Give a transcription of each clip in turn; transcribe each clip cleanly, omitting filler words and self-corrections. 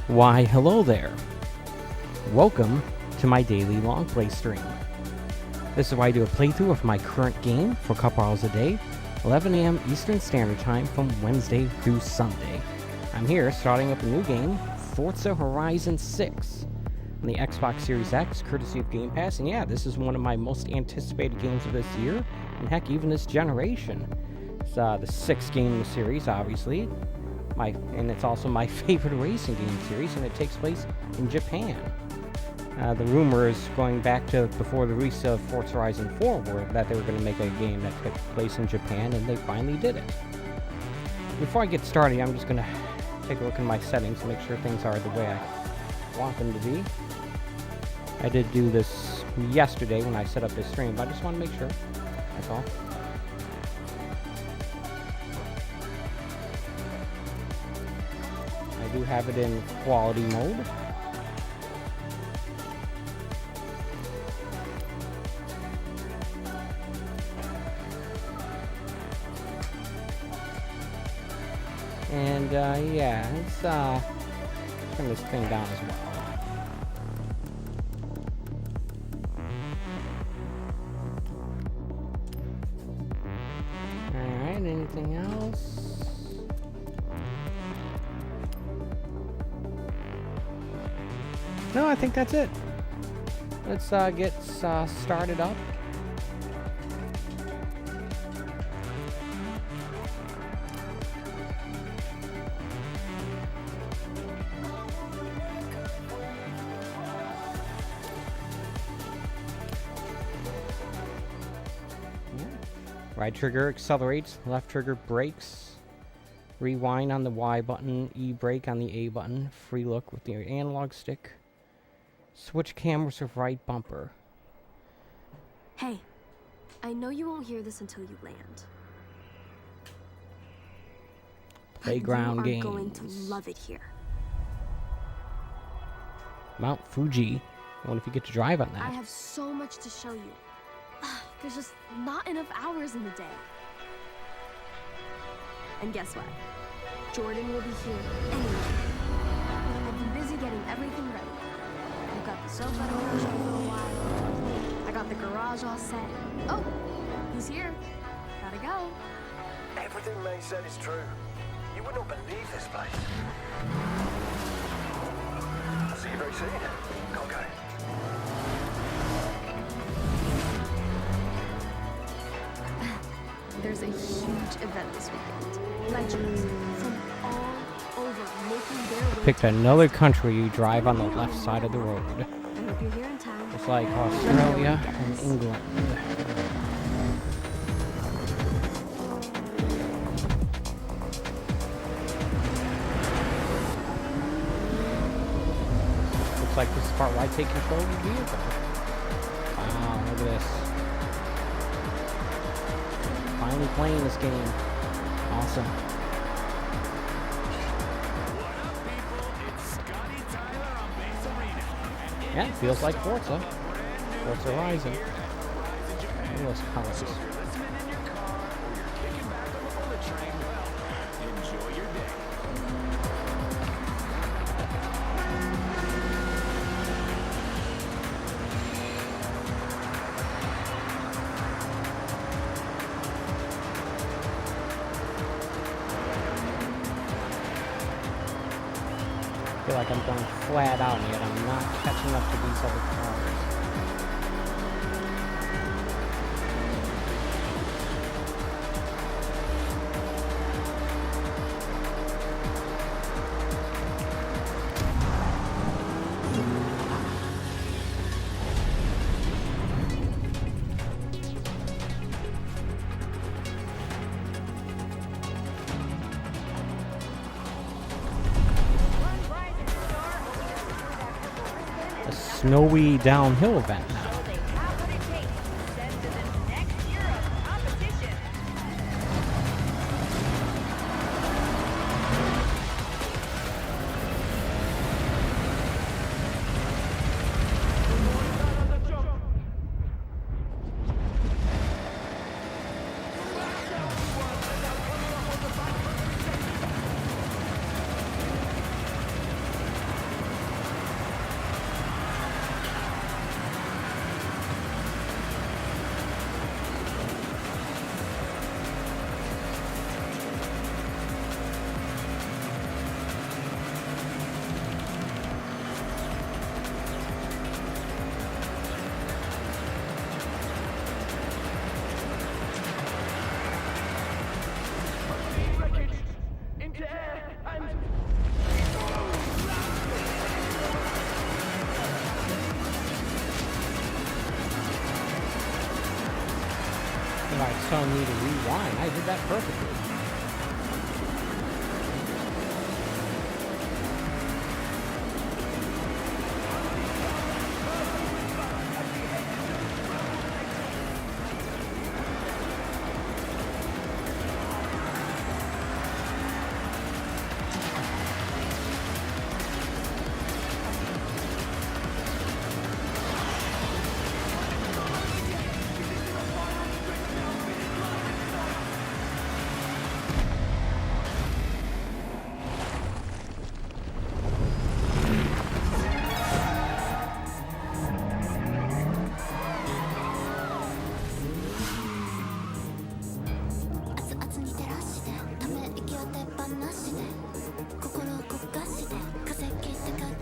Why, hello there. Welcome to my daily long play stream. This is where I do a playthrough of my current game for a couple hours a day, 11 a.m. Eastern Standard Time from Wednesday through Sunday. I'm here starting up a new game, Forza Horizon 6, on the Xbox Series X, courtesy of Game Pass. And yeah, this is one of my most anticipated games of this year, and heck, even this generation. It's the sixth game in the series, obviously. And it's also my favorite racing game series, and it takes place in Japan. The rumors going back to before the release of Forza Horizon 4 were that they were going to make a game that took place in Japan, and they finally did it. Before I get started, I'm just going to take a look at my settings to make sure things are the way I want them to be. I did do this yesterday when I set up this stream, but I just want to make sure. That's all. I do have it in quality mode. And yeah, let's turn this thing down as well. Alright, anything else? No, I think that's it. Let's get started up. Right trigger accelerates, left trigger brakes, rewind on the Y button, E-brake on the A button, free look with the analog stick, switch cameras with right bumper. Hey, I know you won't hear this until you land. Playground games. You are going to love it here. Mount Fuji. I wonder if you get to drive on that. I have so much to show you. There's just not enough hours in the day. And guess what? Jordan will be here anyway. I've been busy getting everything ready. I've got the sofa to watch for a while. I got the garage all set. Oh, he's here. Gotta go. Everything May said is true. You would not believe this place. I'll see you very soon. Gotta go. There's a huge event this weekend. Legends from all over making their way. Picked another country you drive on the left side of the road. I hope you're here in town. It's like Australia and England. looks like this is the part where I take control of the vehicle. Wow, look at this. Finally playing this game. Awesome. Yeah, it feels like Forza. Forza Horizon. Look at those colors. I feel like I'm going flat out, and yet I'm not catching up to these other cars. A snowy downhill event now. So they have what it takes to ascend to the next year of competition. It's telling me to rewind. I did that perfectly.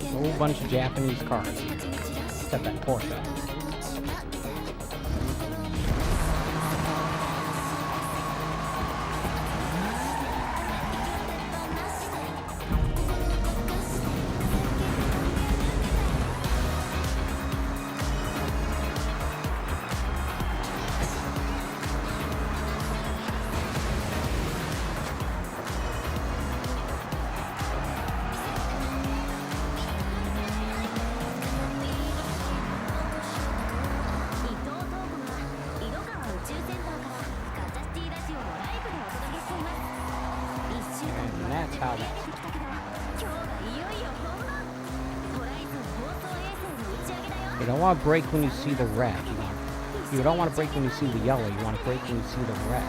A whole bunch of Japanese cars, except that Porsche. And that's how that's. You don't want to brake when you see the red. You don't want to brake when you see the yellow. You want to brake when you see the red.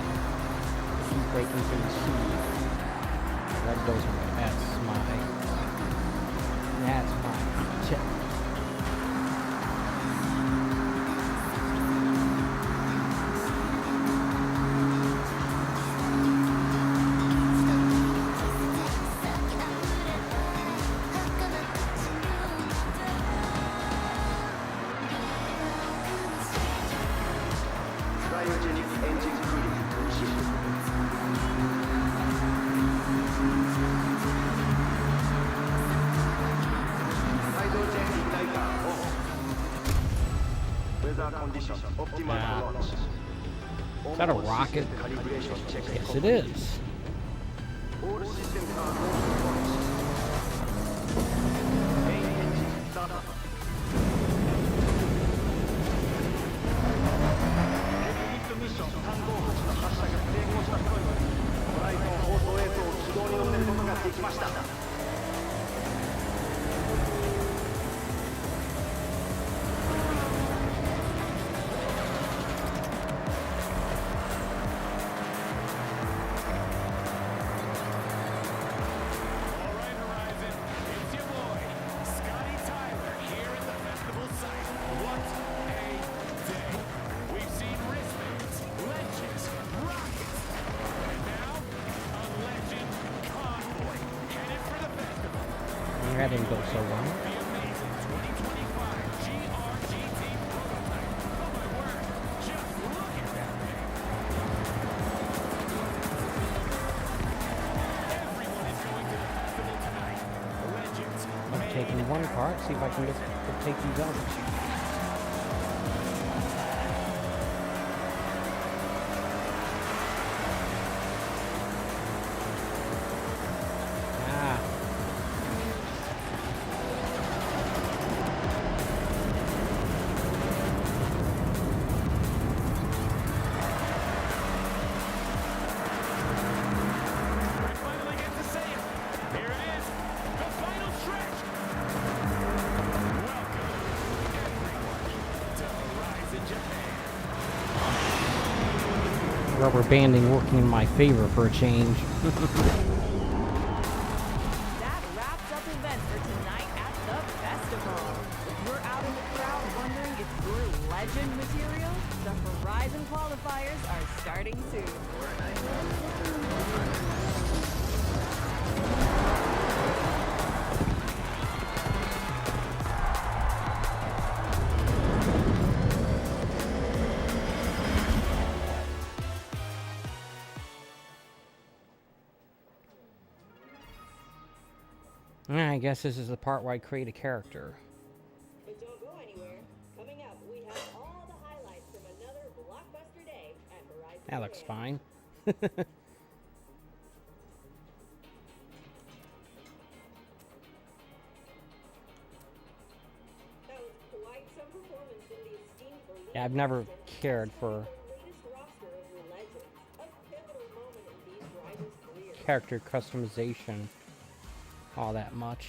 Keep braking until you see the red goes away. That's my tip. Is that a rocket? Yes, it is. That didn't go so well. I'm taking one part, see if I can take these others. Rubber banding working in my favor for a change. That wraps up events for tonight at the festival. If you're out in the crowd wondering if you're legend material, the Horizon qualifiers are starting soon. I guess this is the part where I create a character. But don't go anywhere. Coming up, we have all the highlights from another blockbuster day at Horizon. That looks fine. That was quite some performance from the esteemed elite Yeah, I've never cast and cared cast for the latest roster of your legends. A pivotal moment in these drivers' careers. character customization all that much.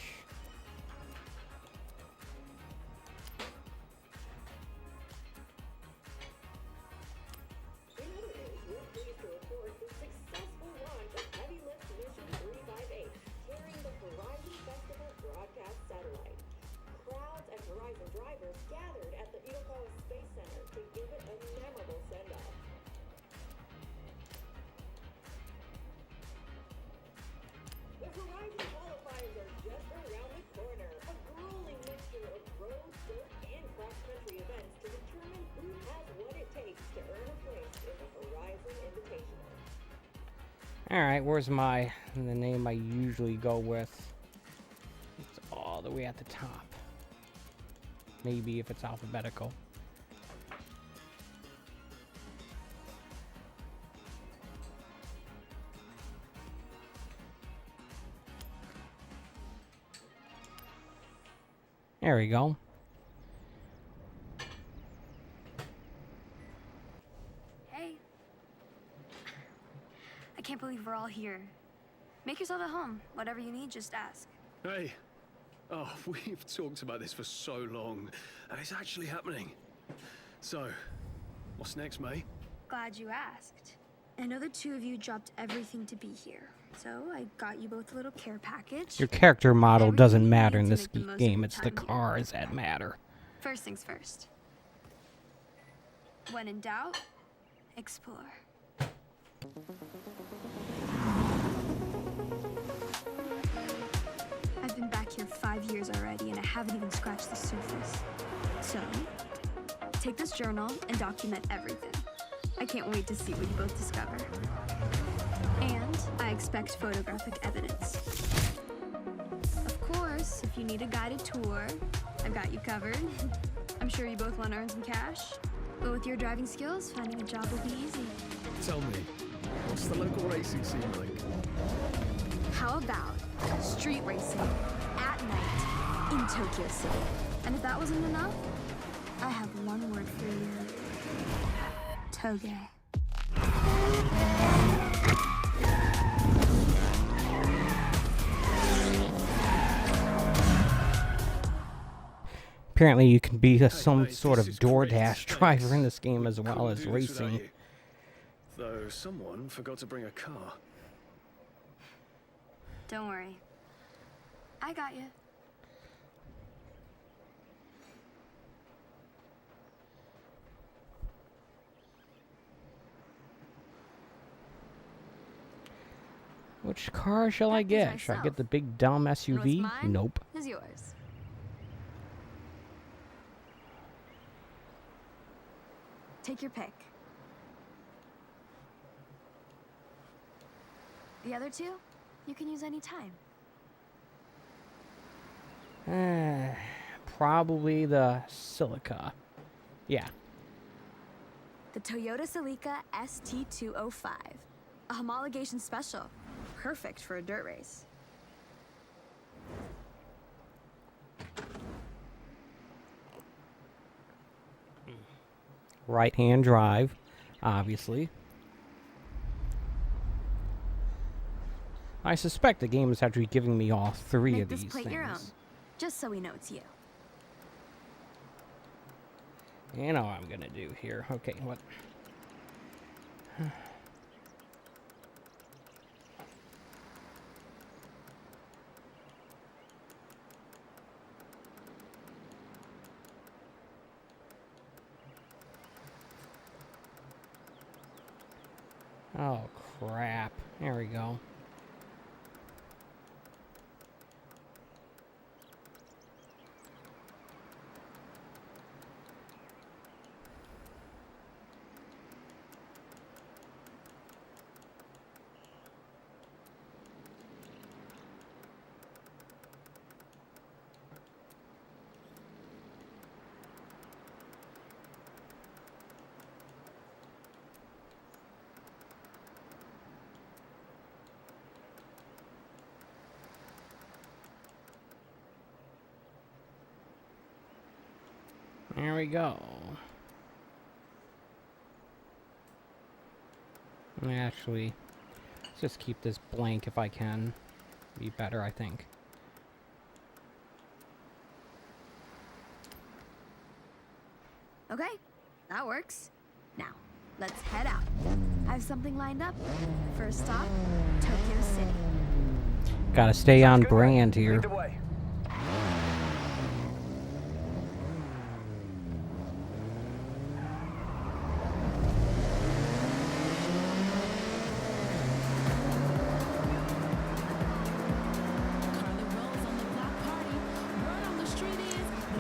In other news, we're pleased to report the successful launch of Heavy Lift Mission 358, carrying the Horizon Festival broadcast satellite. Crowds and Horizon drivers gathered at the Itokawa Space Center to give it a memorable send-off. The Horizon qualifiers are just around the corner. A grueling mixture of road, dirt, and cross-country events to determine who has what it takes to earn a place in the Horizon Invitational. Alright, where's the name I usually go with? It's all the way at the top. Maybe if it's alphabetical. There we go. Hey. I can't believe we're all here. Make yourself at home. Whatever you need, just ask. Hey. Oh, we've talked about this for so long, and it's actually happening. So, what's next, May? Glad you asked. I know the two of you dropped everything to be here. So I got you both a little care package. Your character model Everything doesn't you matter need in to this make the most of game, your it's the time here. cars that matter. First things first. When in doubt, explore. I've been back here 5 years already, and I haven't even scratched the surface. So, take this journal and document everything. I can't wait to see what you both discover. And I expect photographic evidence. Of course, if you need a guided tour, I've got you covered. I'm sure you both want to earn some cash. But with your driving skills, finding a job will be easy. Tell me, what's the local racing scene like? How about street racing at night in Tokyo City? And if that wasn't enough, I have one word for you. Toge. Apparently you can be some mate, sort of this is great. DoorDash driver in this game as well Couldn't as do this without racing. you. Though someone forgot to bring a car. Don't worry. I got you. Which car shall I Got these get? Should I get myself. the big dumb SUV? mine? Nope. is yours. Take your pick. The other two, you can use any time. Probably the Silica. Yeah. The Toyota Celica ST205. A homologation special. Perfect for a dirt race. Right-hand drive, obviously. I suspect the game is actually giving me all three Make of this these plate things. your own, just so we know it's you. You know what I'm gonna do here. Okay, what? Oh, crap. There we go. There we go. Actually, let's just keep this blank if I can. Be better, I think. Okay, that works. Now, let's head out. I have something lined up. First stop, Tokyo City. Gotta stay on Good brand night. here. Lead the way.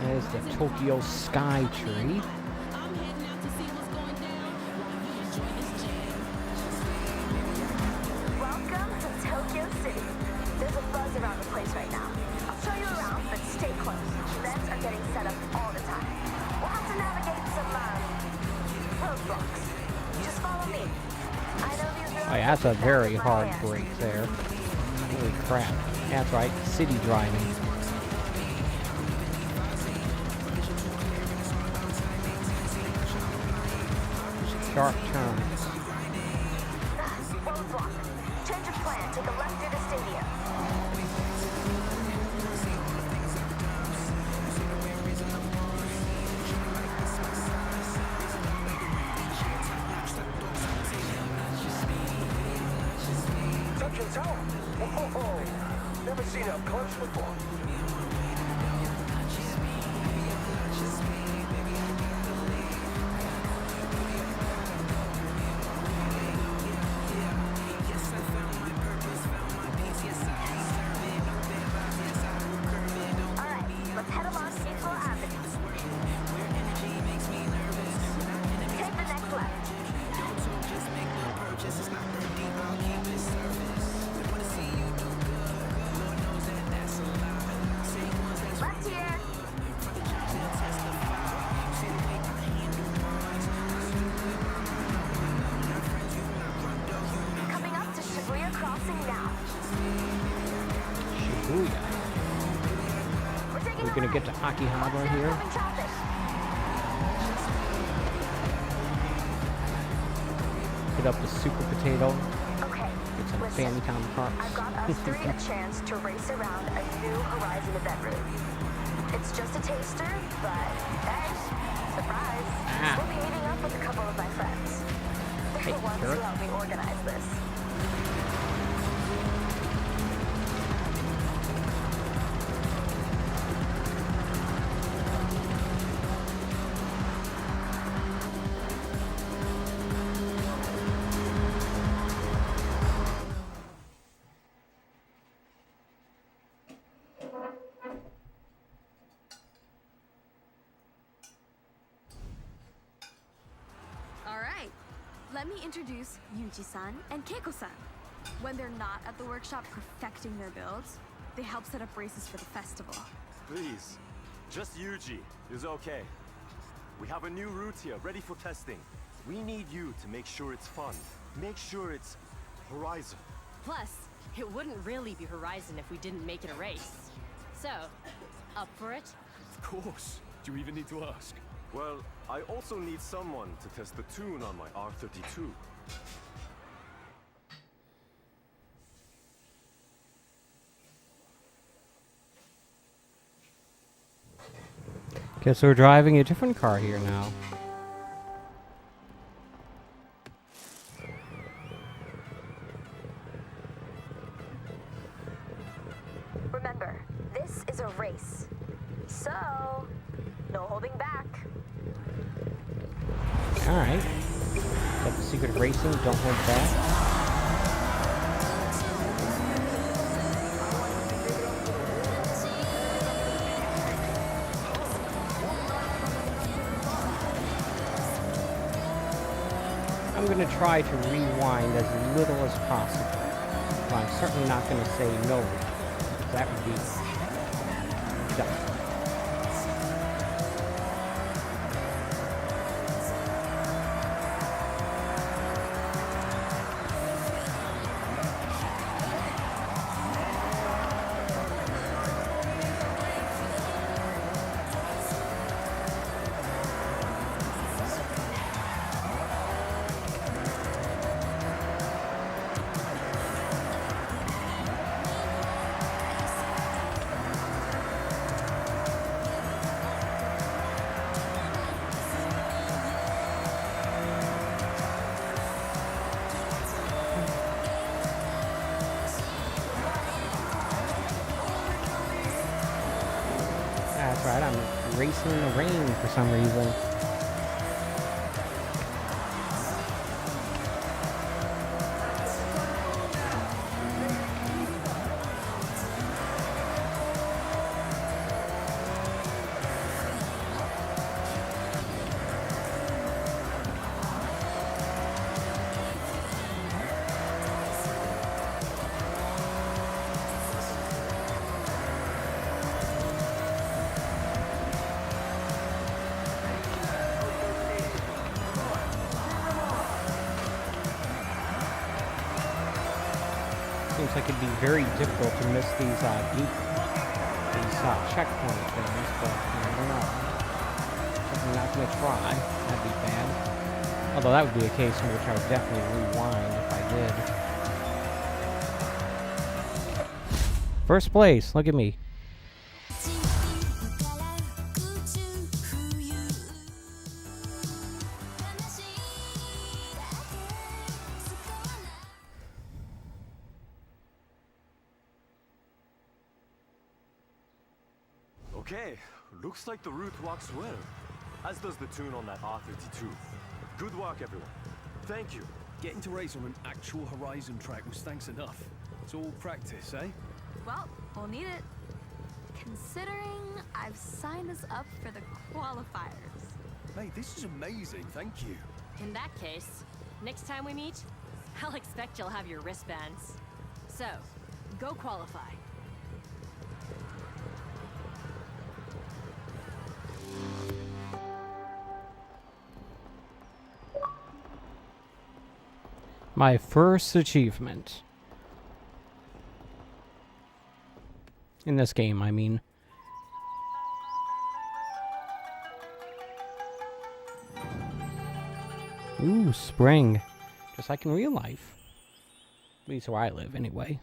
There's the Tokyo Sky Tree. Welcome to Tokyo City. There's a buzz around the place right now. I'll show you around, but stay close. Events are getting set up all the time. We'll have to navigate some roadblocks. Just follow me. I know these roads. Oh, yeah, that's a very are hard fast. break there. Holy crap. That's right, city driving. Sharp turns. Roadblock. Change of plan. Take a left through the stadium. Tokyo Tower. Whoa. Never seen it up close before. Alright, let's head along April Avenue. Take the next left. Left here. Coming up to Shibuya Crossing now. Shibuya. We're taking We're a gonna right. get to Akihabara here. Oncoming traffic. Hit up the Super Potato. Okay, Get some listen. Famicom I've parts. got us three a chance to race around a new Horizon event route. It's just a taster, but hey, surprise. Ah. We'll be meeting up with a couple of my friends. They're Hey, the ones carrot. who helped me organize this. Let me introduce Yuji-san and Keiko-san. When they're not at the workshop perfecting their builds, they help set up races for the festival. Please, just Yuji is okay. We have a new route here, ready for testing. We need you to make sure it's fun. Make sure it's Horizon. Plus, it wouldn't really be Horizon if we didn't make it a race. So, up for it? Of course. Do you even need to ask? Well, I also need someone to test the tune on my R32. Guess we're driving a different car here now. Remember, this is a race. So, no holding back. Alright. Got the secret of racing, don't hold back. I'm going to try to rewind as little as possible. But I'm certainly not going to say no. That would be dumb. That's right, I'm racing in the rain for some reason. Seems like it'd be very difficult to miss these checkpoint things, but I don't know. I'm not going to try. That'd be bad. Although that would be a case in which I would definitely rewind if I did. First place, look at me. Okay, looks like the route walks well. As does the tune on that R32. Good work, everyone. Thank you. Getting to race on an actual Horizon track was thanks enough. It's all practice, eh? Well, we'll need it. Considering I've signed us up for the qualifiers. Mate, this is amazing, thank you. In that case, next time we meet, I'll expect you'll have your wristbands. So, go qualify. My first achievement. In this game, I mean. Ooh, spring. Just like in real life. At least where I live, anyway.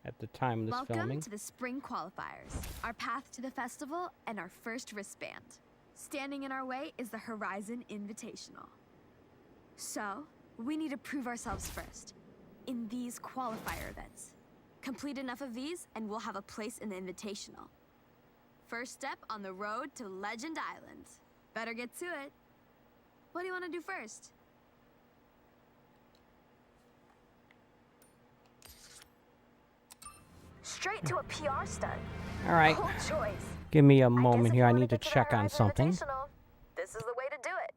At the time of this Welcome filming. to the spring qualifiers, our path to the festival and our first wristband. Standing in our way is the Horizon Invitational. So, we need to prove ourselves first, in these qualifier events. Complete enough of these, and we'll have a place in the Invitational. First step on the road to Legend Island. Better get to it. What do you want to do first? Straight to a PR stunt. All right. Cool choice. Give me a I guess moment if here. you I wanna need to get the check on Horizon something. Invitational, this is the way to do it.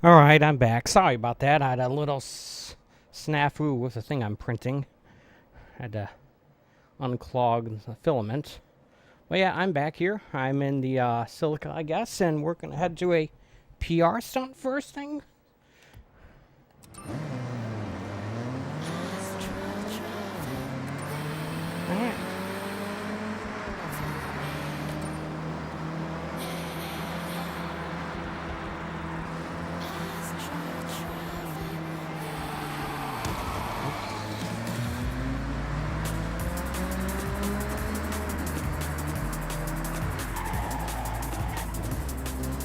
Alright, I'm back. Sorry about that. I had a little snafu with the thing I'm printing. Had to unclog the filament. But yeah, I'm back here. I'm in the silica, I guess, and we're going to head to a PR stunt first thing. Alright.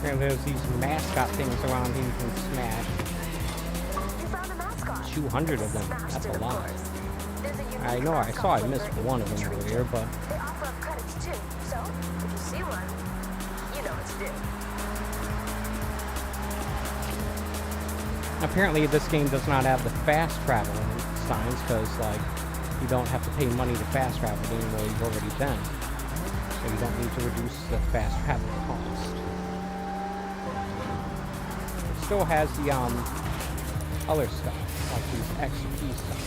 And there's these mascot things around here you can smash. You found a mascot. 200 of them. Smashed That's it, a of lot. course. There's a unique I know, I saw I mascot missed flavor one of in them each earlier, but They offer up credits too, so if you see one, you know what to do. apparently this game does not have the fast travel signs because, like, you don't have to pay money to fast travel anymore. You've already done. So you don't need to reduce the fast travel cost. It still has the other stuff, like these XP stuff,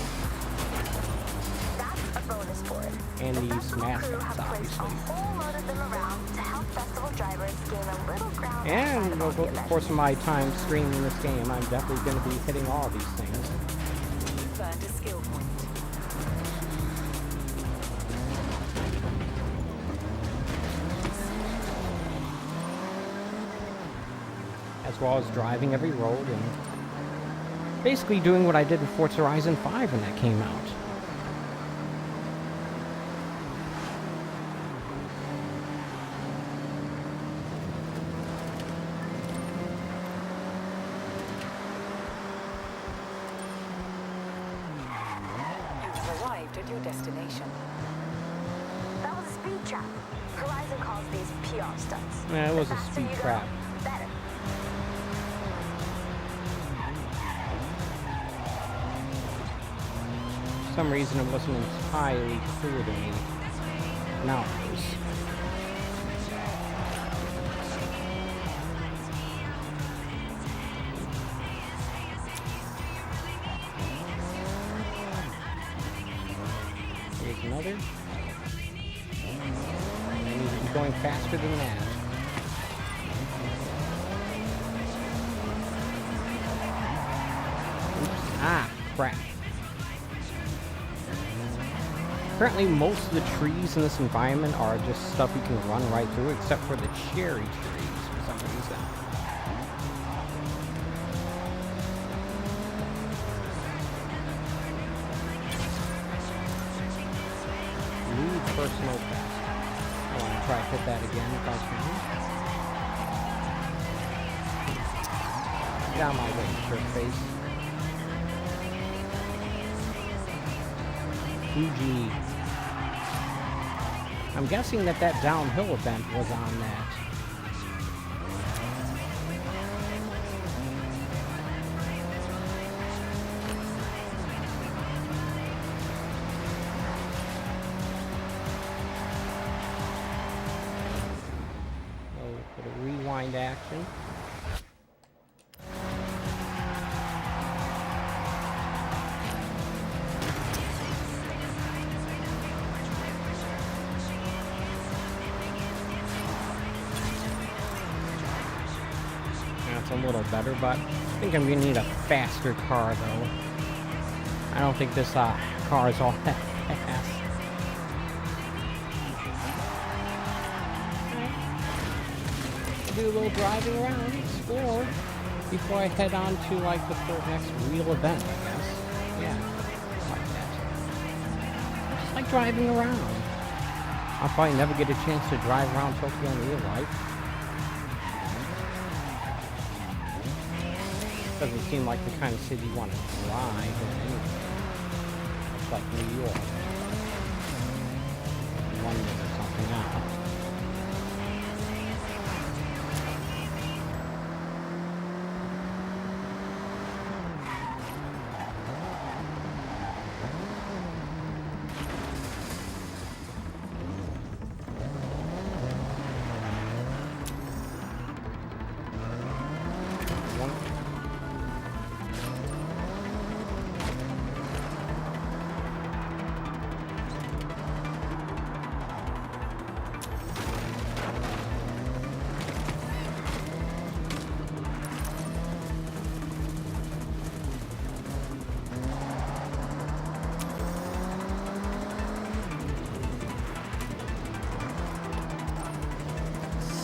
That's a bonus for it. and The these festival crew mascots, have placed a obviously. whole load of them around to help festival drivers gain a little ground And outside of all over the the events. course of my time streaming this game, I'm definitely going to be hitting all these things. You've earned a skill point. As well as driving every road and basically doing what I did in Forza Horizon 5 when that came out. You've arrived at your destination. That was a speed trap. Horizon calls these PR stunts. Yeah, it was The a faster speed you go, trap. the better. For some reason, it wasn't entirely clear to me. Now it is. Here's another. And then you be going faster than that. Oops. Ah, crap. Apparently most of the trees in this environment are just stuff you can run right through, except for the cherry trees for some reason. New personal best. I want to try to hit that again if I can. Get out of my way, jerk face. Fuji. I'm guessing that downhill event was on that. So, for the rewind action. That's a little better, but I think I'm gonna need a faster car though. I don't think this car is all that fast. Do a little driving around, explore, before I head on to like the next real event, I guess. Yeah, like that. Just like driving around. I'll probably never get a chance to drive around Tokyo in real life. Doesn't seem like the kind of city you want to drive in anyway. It's like New York. London or something now.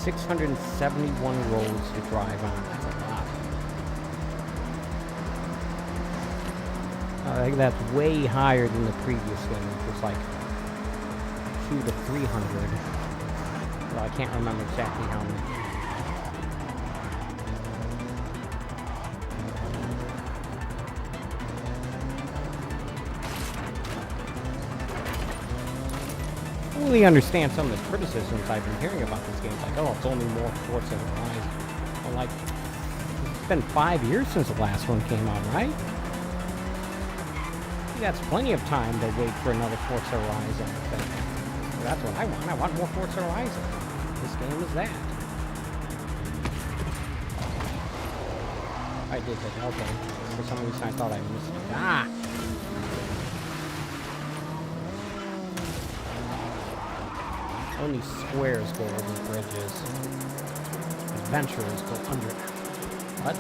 671 roads to drive on. That's a lot. I think that's way higher than the previous game, which was like 2 to 300. Well, I can't remember exactly how many. I don't really understand some of the criticisms I've been hearing about this game. It's like, oh, it's only more Forza Horizon. Well, like, it's been 5 years since the last one came out, right? That's plenty of time to wait for another Forza Horizon. But that's what I want. I want more Forza Horizon. This game is that. I did that. Okay. For some reason I thought I missed it. Ah! Only squares go over bridges. Adventurers go under. What?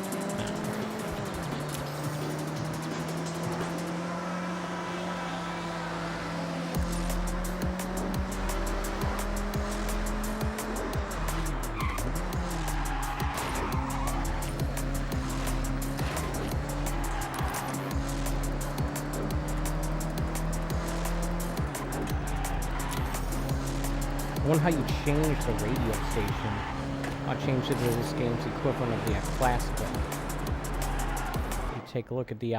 I wonder how you change the radio station. I'll change it to this game's equivalent of the classical. You take a look at the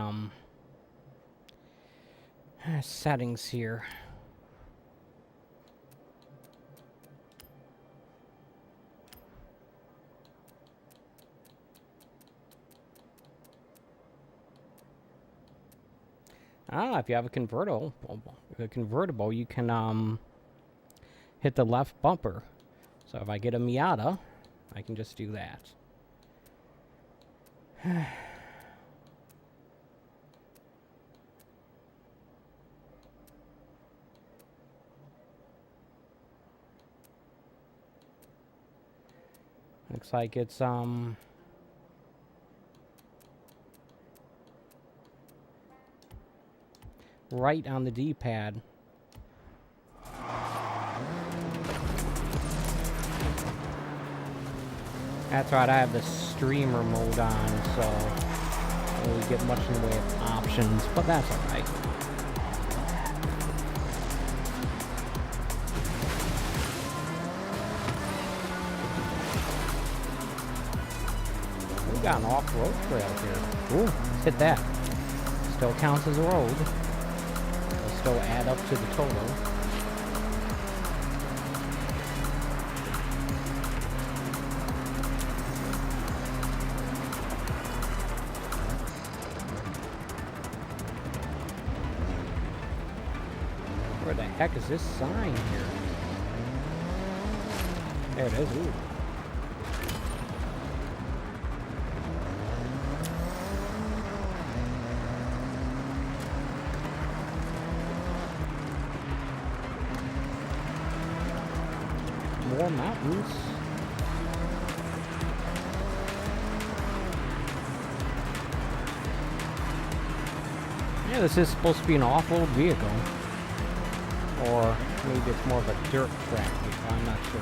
settings here. If you have a convertible, you can hit the left bumper. So if I get a Miata, I can just do that. Looks like it's right on the D-pad. That's right, I have the streamer mode on, so I don't really get much in the way of options, but that's alright. We got an off-road trail here. Ooh, let's hit that. Still counts as a road. It'll still add up to the total. Where the heck is this sign here? There it is. Ooh. More mountains. Yeah, this is supposed to be an off-road vehicle. Or maybe it's more of a dirt track vehicle, I'm not sure.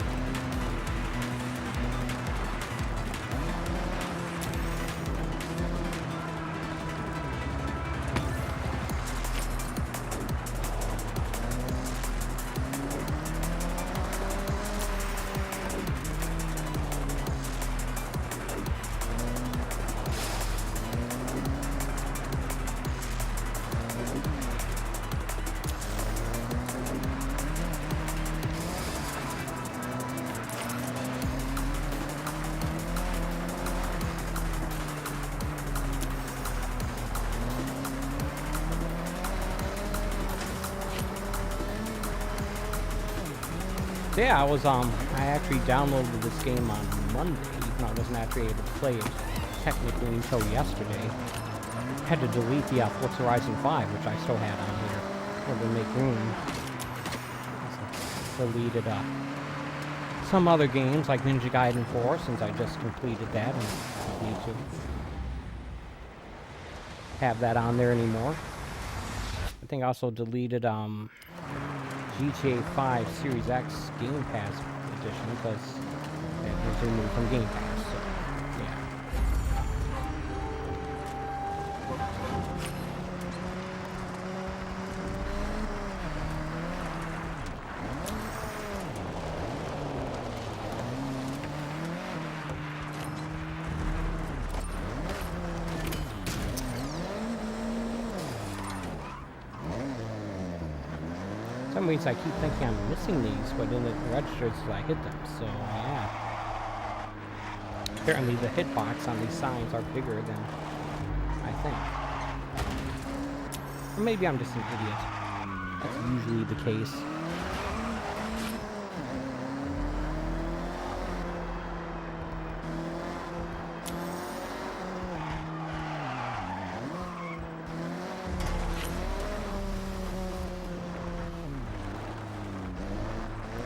Yeah, I actually downloaded this game on Monday, even though I wasn't actually able to play it technically until yesterday. I had to delete the Forza Horizon 5, which I still had on here, in order to make room. So, deleted some other games, like Ninja Gaiden 4, since I just completed that, and I don't need to have that on there anymore. I think I also deleted, GTA 5 Series X Game Pass edition, because It was removed from Game Pass, so yeah. For some reason I keep thinking I'm missing these, but then it registers as I hit them, so yeah. Apparently the hitbox on these signs are bigger than I think. Or maybe I'm just an idiot. That's usually the case.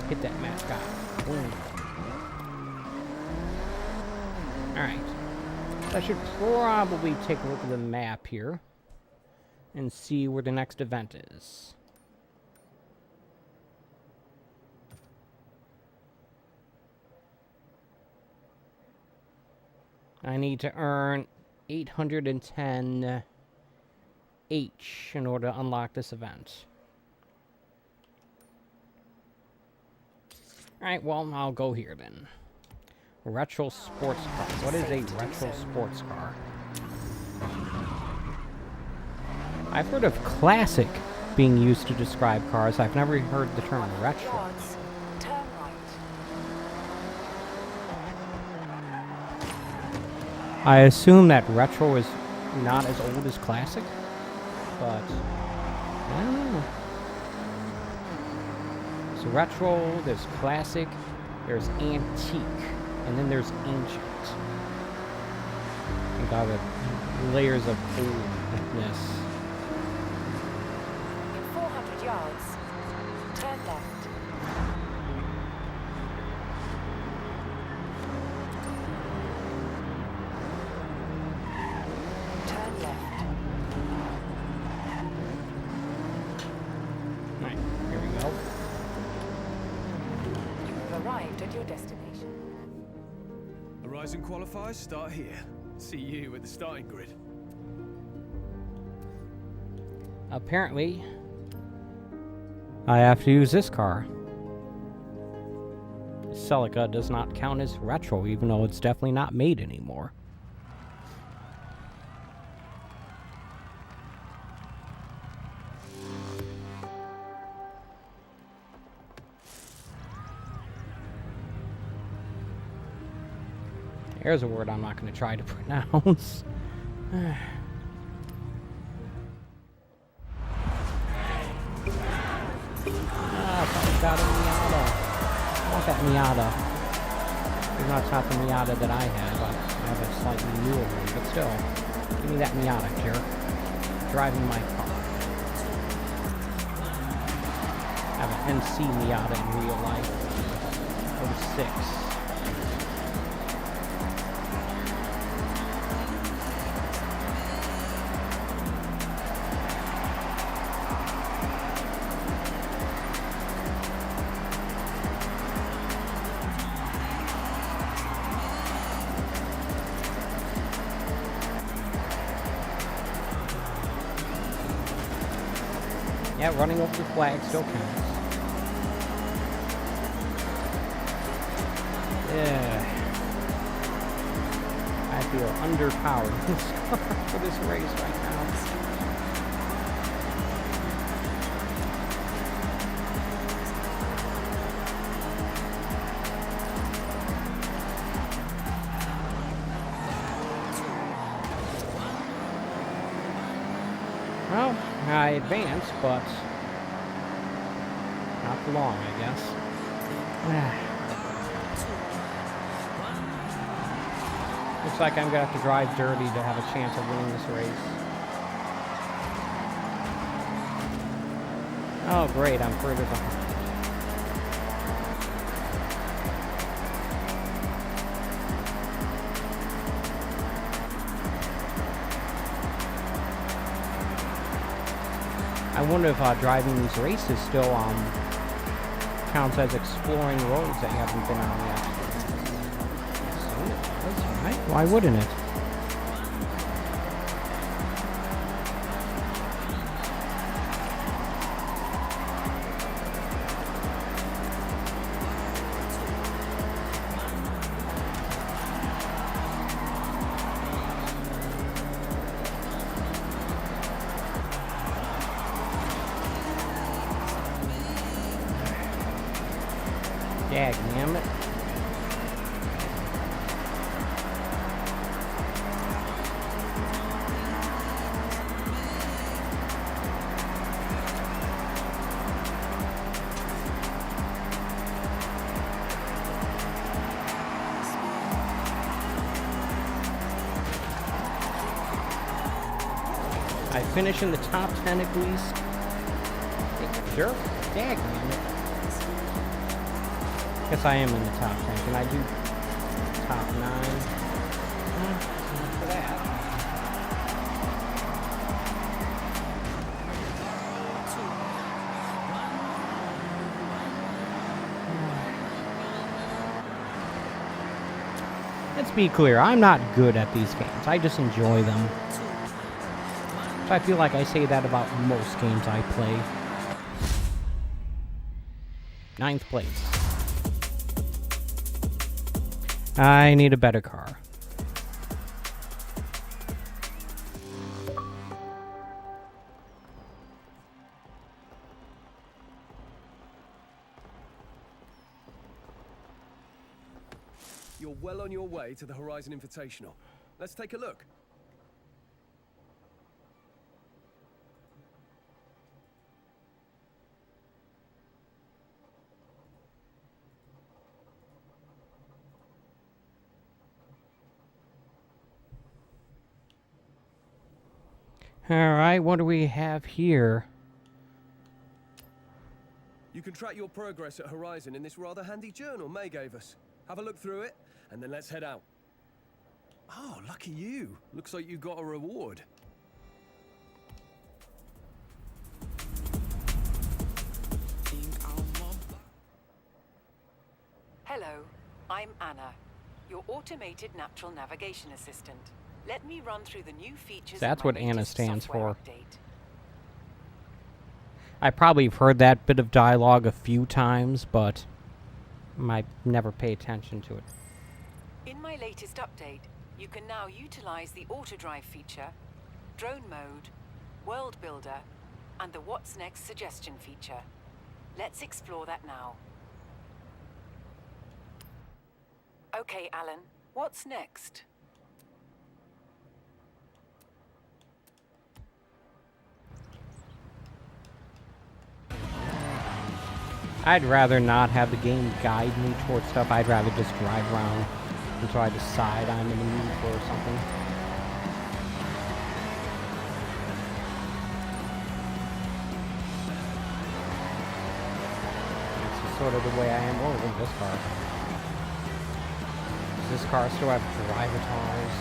Hit that mascot. Boom. Alright. I should probably take a look at the map here and see where the next event is. I need to earn 810 H in order to unlock this event. Alright, well, I'll go here then. Retro sports car. What is a retro sports car? I've heard of classic being used to describe cars. I've never heard the term retro. Turn right. I assume that retro is not as old as classic, but I don't know. So retro, there's classic, there's antique, and then there's ancient. You got the layers of oldness. In 400 yards, turn left. Turn left. Alright, here we go. Arrived at your destination. Horizon qualifiers start here. See you at the starting grid. Apparently, I have to use this car. Celica does not count as retro, even though it's definitely not made anymore. There's a word I'm not going to try to pronounce. Something's got a Miata. I want that Miata. Even though it's not the Miata that I have. I have a slightly newer one, but still. Give me that Miata, jerk. Driving my car. I have an NC Miata in real life. 06. Yeah, running over the flag still counts. Yeah. I feel underpowered for this race right now. Well, I advanced, but not for long, I guess. Looks like I'm gonna have to drive dirty to have a chance of winning this race. Oh, great, I'm further behind. I wonder if driving these races still counts as exploring roads that you haven't been on yet. Why wouldn't it? Dagnammit. I finish in the top 10 at least. Sure. Dagnammit. Guess I am in the top 10. Can I do top 9? For that. Let's be clear, I'm not good at these games. I just enjoy them. So I feel like I say that about most games I play. 9th place. I need a better car. You're well on your way to the Horizon Invitational. Let's take a look. Alright, what do we have here? You can track your progress at Horizon in this rather handy journal May gave us. Have a look through it, and then let's head out. Oh, lucky you. Looks like you got a reward. Hello, I'm Anna, your automated natural navigation assistant. Let me run through the new features. That's of my what Anna latest stands software for. update. I probably have heard that bit of dialogue a few times, but I never pay attention to it. In my latest update, you can now utilize the auto drive feature, drone mode, world builder, and the what's next suggestion feature. Let's explore that now. Okay, Alan, what's next? I'd rather not have the game guide me towards stuff. I'd rather just drive around until I decide I'm in the mood for something. This is sort of the way I am. Oh, look at this car. Does this car still have drivatars?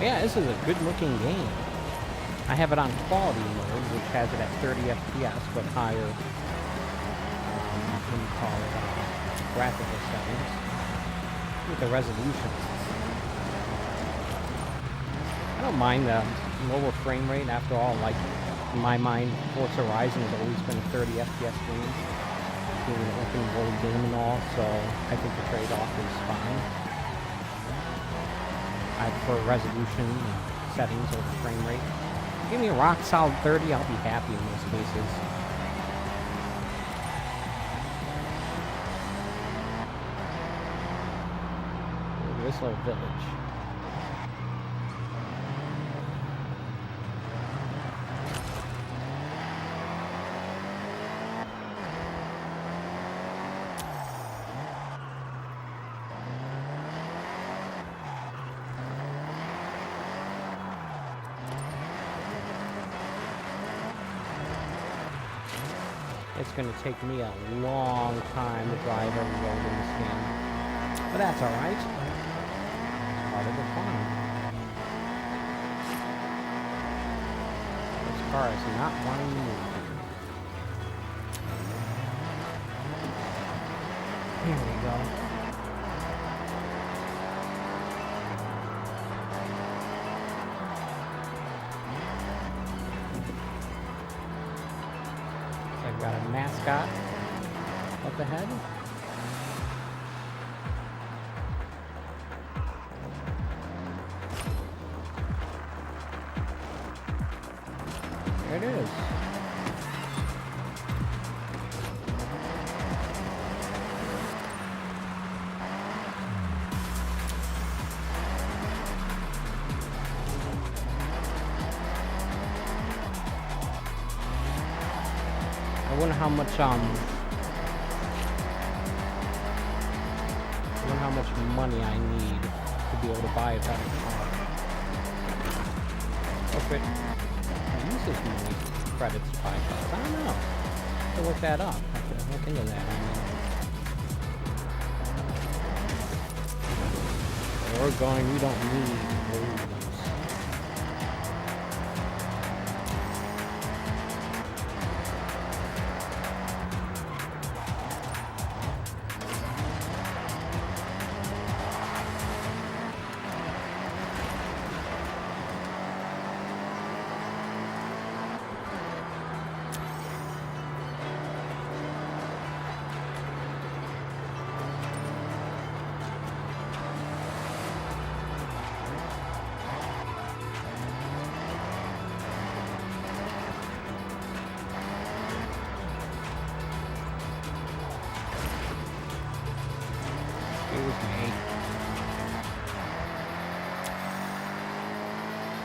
Yeah, this is a good-looking game. I have it on quality mode, which has it at 30 FPS, but higher, what do you call it, graphical settings, with the resolution. I don't mind the lower frame rate. After all, like, in my mind, Forza Horizon has always been a 30 FPS game, being an open world game and all, so I think the trade-off is fine. I prefer resolution and settings over frame rate. Give me a rock solid 30, I'll be happy in most cases. Look at this little village. It's going to take me a long time to drive every road in this game. But that's alright. It's part of the fun. This car is not wanting to move. Here we go. I've got a mascot up ahead. There it is. I wonder how much money I need to be able to buy a better car. If it uses money credits to buy cars, I don't know. I have to look that up. I have to look into that. We're going, we don't need those.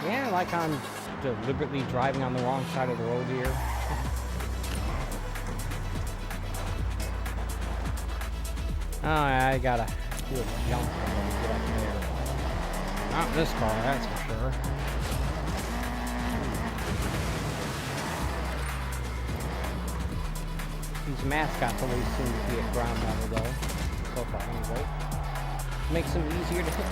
Yeah, like I'm deliberately driving on the wrong side of the road here. Oh, I gotta do a jump to get up there. Not this car, that's for sure. These mascots always seem to be at ground level though. So far anyway. Makes them easier to hit.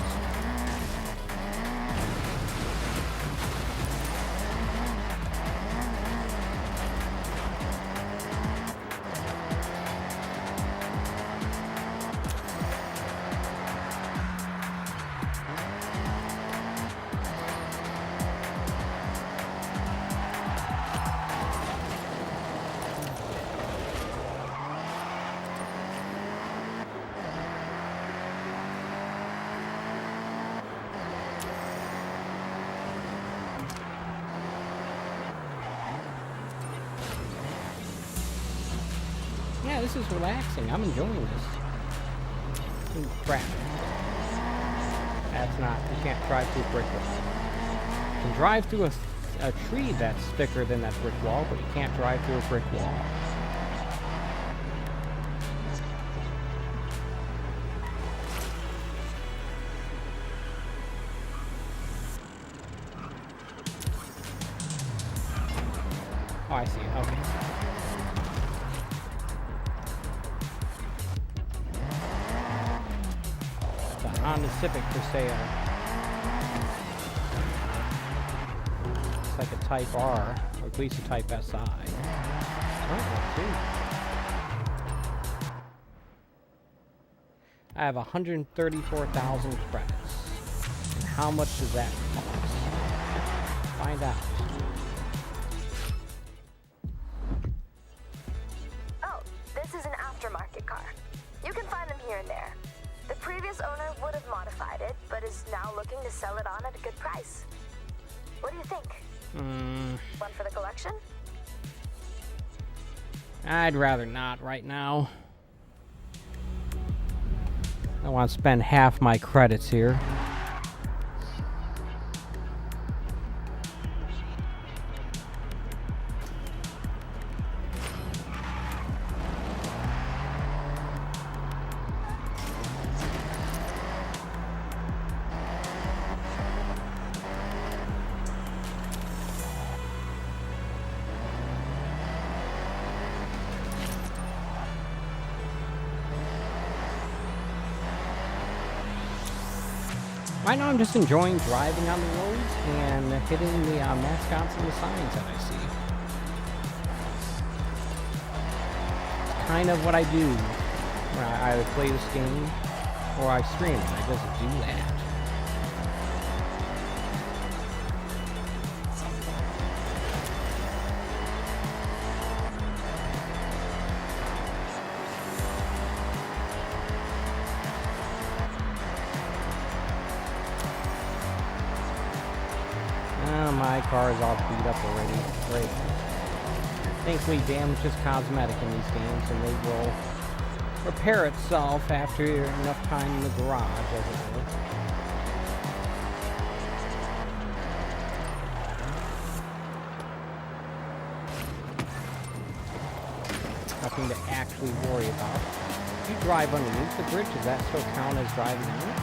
Yeah, this is relaxing. I'm enjoying this. Ooh, crap. That's not, you can't drive through brick wall. You can drive through a tree that's thicker than that brick wall, but you can't drive through a brick wall. Oh, I see. Okay. Honda Civic for sale. It's like a Type R, or at least a Type SI. I have 134,000 credits. And how much does that cost? Find out. Oh, this is an aftermarket car. You can find them here and there. The previous owner would have modified it, but is now looking to sell it on at a good price. What do you think? One for the collection? I'd rather not right now. I want to spend half my credits here. Right now I'm just enjoying driving on the roads and hitting the mascots and the signs that I see. It's kind of what I do when I either play this game or I stream it. I just do that. My car is all beat up already. Great. Thankfully, damage is cosmetic in these games, and they will repair itself after enough time in the garage, as it were. Nothing to actually worry about. If you drive underneath the bridge, does that still count as driving on it?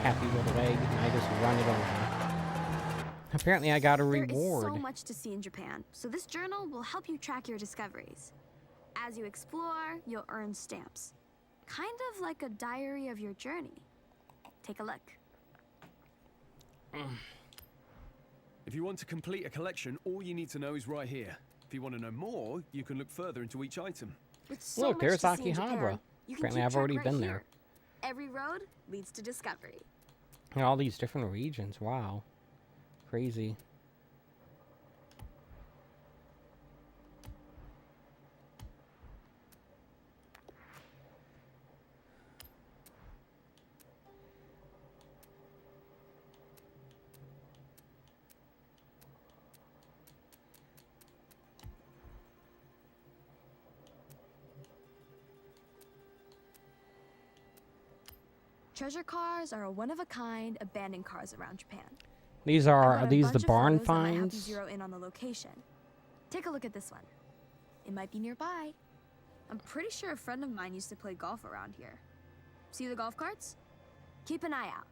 Happy little egg, and I just run it over. Apparently I got a reward. There is so much to see in Japan, so this journal will help you track your discoveries. As you explore, you'll earn stamps. Kind of like a diary of your journey. Take a look. If you want to complete a collection, all you need to know is right here. If you want to know more, you can look further into each item. With so Look, much there's to see in Akihabara. Japan, you can Apparently keep I've track already right been here. there. Every road leads to discovery. And all these different regions, wow. Crazy. Treasure cars are a one-of-a-kind abandoned cars around Japan. These I've are got a these the bunch of barn photos that might help you finds? zero in on the location. Take a look at this one. It might be nearby. I'm pretty sure a friend of mine used to play golf around here. See the golf carts? Keep an eye out.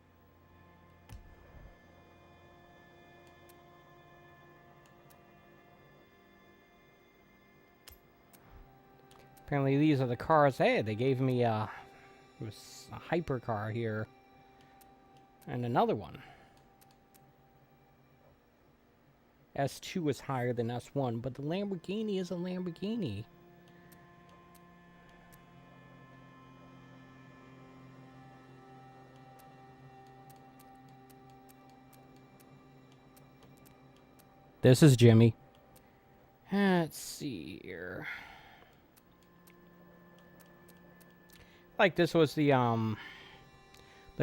Apparently these are the cars. Hey, they gave me a hypercar here. And another one. S2 is higher than S1, but the Lamborghini is a Lamborghini. This is Jimmy. Let's see here. Like this was the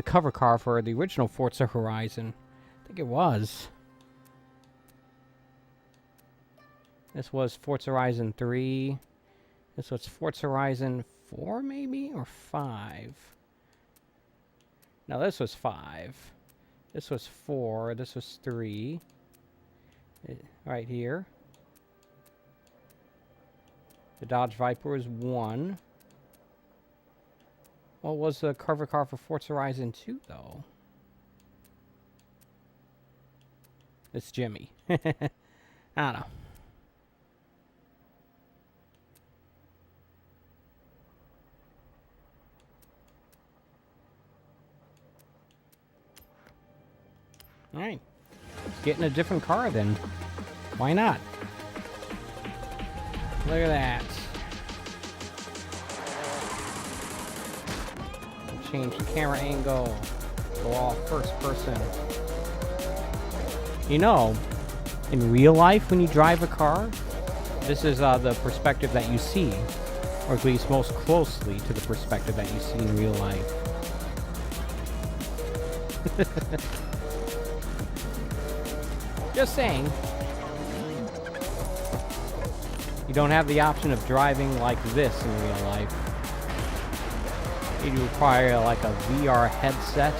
cover car for the original Forza Horizon. I think it was. This was Forza Horizon 3. This was Forza Horizon 4 maybe or 5. No, this was 5. This was 4. This was 3. Right here. The Dodge Viper was 1. What was the cover car for Forza Horizon 2, though? It's Jimmy. I don't know. Alright. Let's get in a different car, then. Why not? Look at that. Change the camera angle. Go all first person. You know, in real life, when you drive a car, this is the perspective that you see, or at least most closely to the perspective that you see in real life. Just saying. You don't have the option of driving like this in real life. You require like a VR headset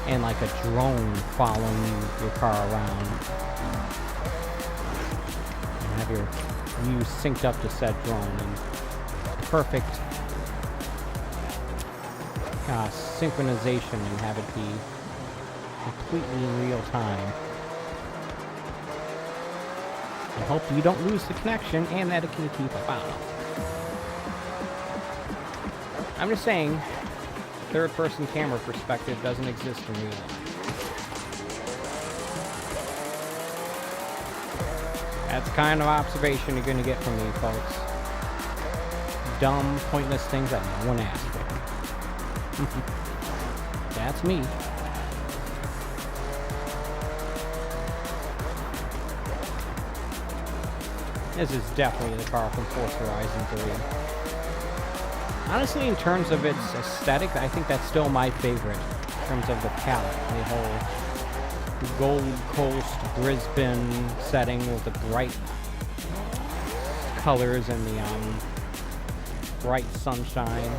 and like a drone following your car around. And have your you synced up to said drone and perfect synchronization and have it be completely in real time. I hope you don't lose the connection and that it can keep a file. I'm just saying, third-person camera perspective doesn't exist in real life. That's the kind of observation you're going to get from me, folks. Dumb, pointless things that no one asked for. That's me. This is definitely the car from Forza Horizon 3. Honestly, in terms of its aesthetic, I think that's still my favorite. In terms of the palette, the whole Gold Coast Brisbane setting with the bright colors and the bright sunshine.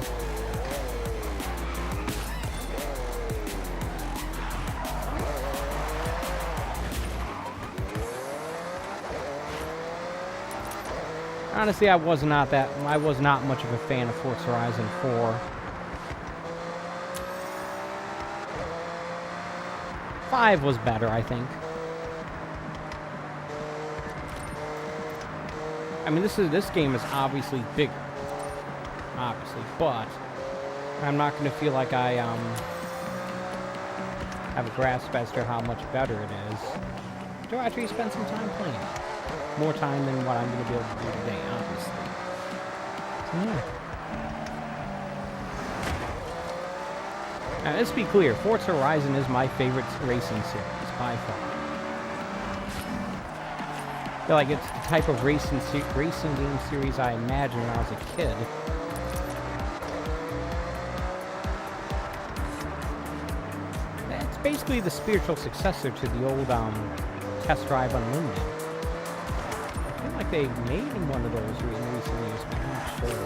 Honestly, I was not much of a fan of Forza Horizon 4. 5 was better, I think. I mean, this game is obviously bigger, but I'm not going to feel like I have a grasp as to how much better it is. Do I actually spend some time playing it? More time than what I'm going to be able to do today, obviously. So, yeah. Now, let's be clear. Forza Horizon is my favorite racing series, by far. I feel like it's the type of racing game series I imagined when I was a kid. It's basically the spiritual successor to the old Test Drive Unlimited. I feel like they made one of those in recent years, but I'm not sure.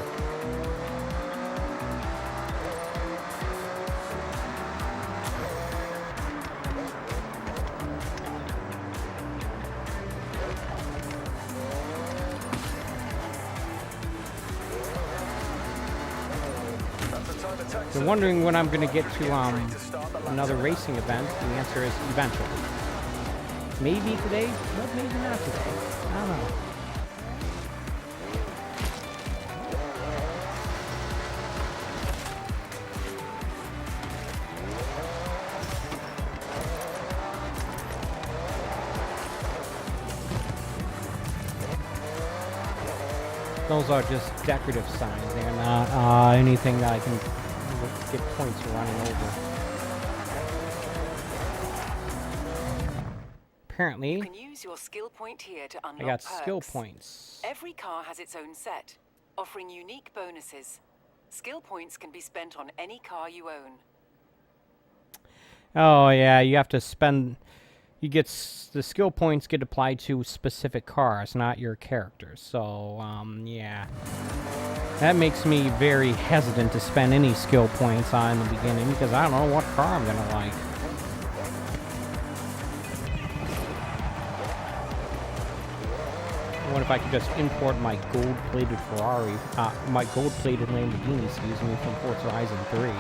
You're wondering when I'm going to get to another racing event. The answer is eventually. Maybe today, but maybe not today. I don't know. Those are just decorative signs. They're not anything that I can get points for running over. Apparently, You can use your skill point here to unlock I got perks. skill points. Every car has its own set, offering unique bonuses. Skill points can be spent on any car you own. Oh yeah, you have to spend. You get the skill points get applied to specific cars, not your characters. So yeah, that makes me very hesitant to spend any skill points on in the beginning because I don't know what car I'm gonna like. What if I could just import my gold-plated Ferrari, my gold-plated Lamborghini, excuse me, from Forza Horizon 3?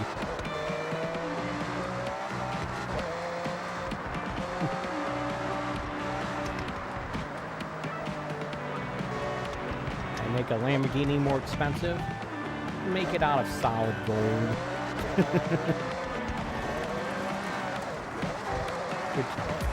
And make a Lamborghini more expensive? Make it out of solid gold. Good choice.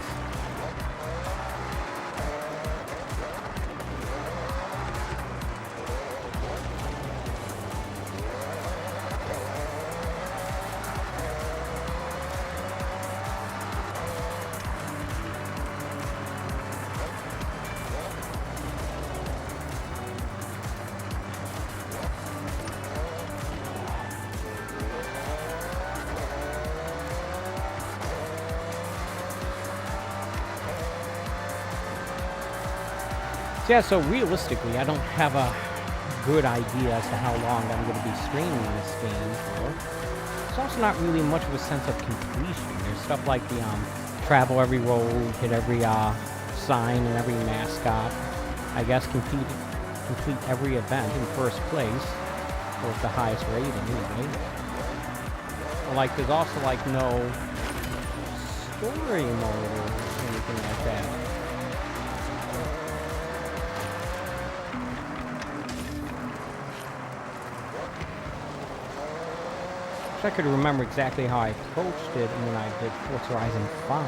Yeah, so realistically, I don't have a good idea as to how long I'm going to be streaming this game for. There's also not really much of a sense of completion. There's stuff like the travel every road, hit every sign and every mascot. I guess complete every event in first place, or with the highest rating, anyway. Like, there's also, like, no story mode or anything like that. Wish I could remember exactly how I approached it when I did Forza Horizon 5.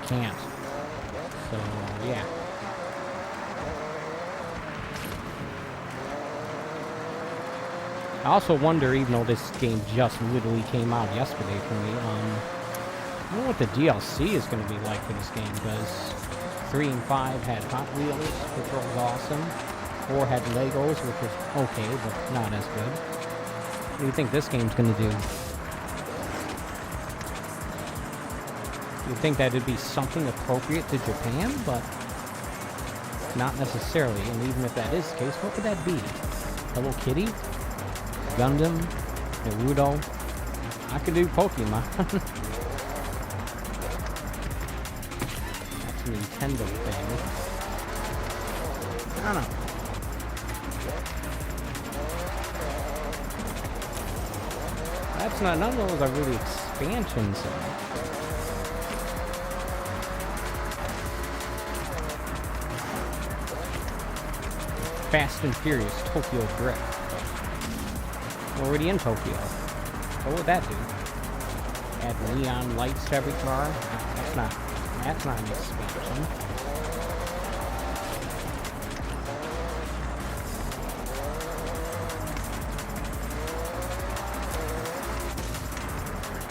Can't. So, yeah. I also wonder, even though this game just literally came out yesterday for me, I don't know what the DLC is going to be like for this game, because 3 and 5 had Hot Wheels, which was awesome. 4 had Legos, which was okay, but not as good. What do you think this game's going to do? You'd think that it'd be something appropriate to Japan, but not necessarily. And even if that is the case, what could that be? Hello Kitty? Gundam? Naruto? I could do Pokemon. That's a Nintendo thing. I don't know. That's not, none of those are really expansions though. Fast and Furious Tokyo Drift. Already in Tokyo. What would that do? Add neon lights to every car? That's not an expansion.